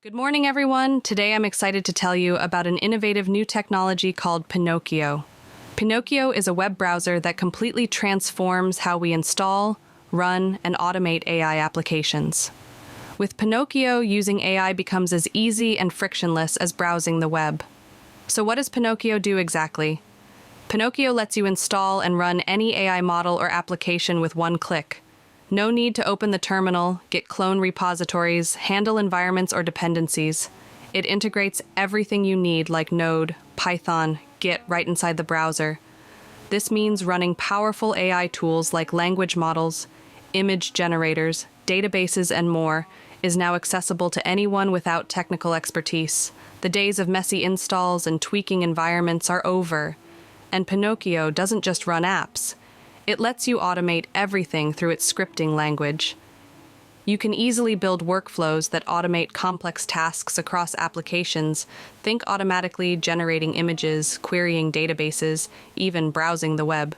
Good morning, everyone. Today I'm excited to tell you about an innovative new technology called Pinokio. Pinokio is a web browser that completely transforms how we install, run, and automate AI applications. With Pinokio, using AI becomes as easy and frictionless as browsing the web. So what does Pinokio do exactly? Pinokio lets you install and run any AI model or application with one click. No need to open the terminal, get clone repositories, handle environments or dependencies. It integrates everything you need like Node, Python, Git right inside the browser. This means running powerful AI tools like language models, image generators, databases, and more is now accessible to anyone without technical expertise. The days of messy installs and tweaking environments are over. And Pinokio doesn't just run apps. It lets you automate everything through its scripting language. You can easily build workflows that automate complex tasks across applications. Think automatically generating images, querying databases, even browsing the web.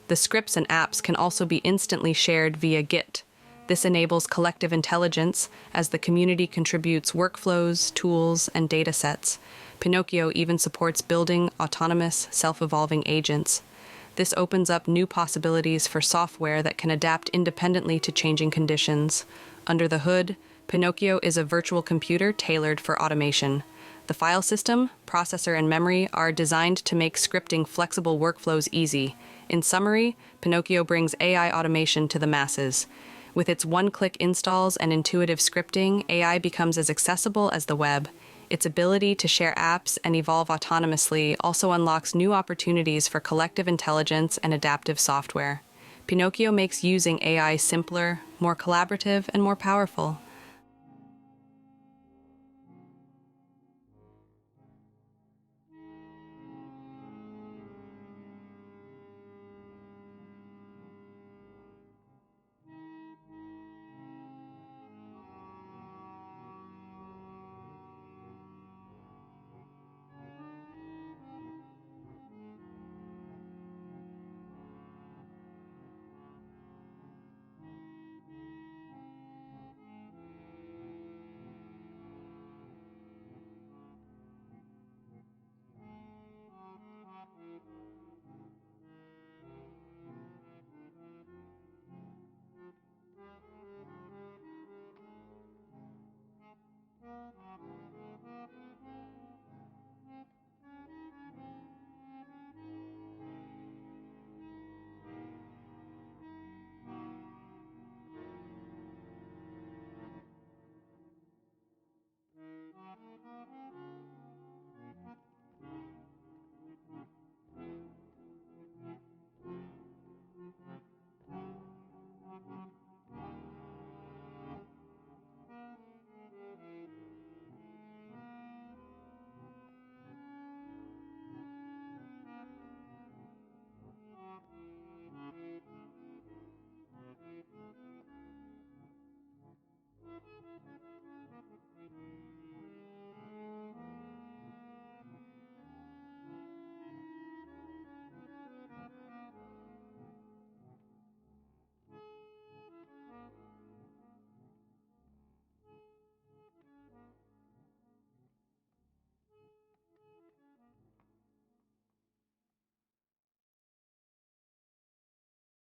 The scripts and apps can also be instantly shared via Git. This enables collective intelligence as the community contributes workflows, tools, and datasets. Pinokio even supports building autonomous, self-evolving agents. This opens up new possibilities for software that can adapt independently to changing conditions. Under the hood, Pinokio is a virtual computer tailored for automation. The file system, processor, and memory are designed to make scripting flexible workflows easy. In summary, Pinokio brings AI automation to the masses. With its one-click installs and intuitive scripting, AI becomes as accessible as the web. Its ability to share apps and evolve autonomously also unlocks new opportunities for collective intelligence and adaptive software. Pinokio makes using AI simpler, more collaborative, and more powerful.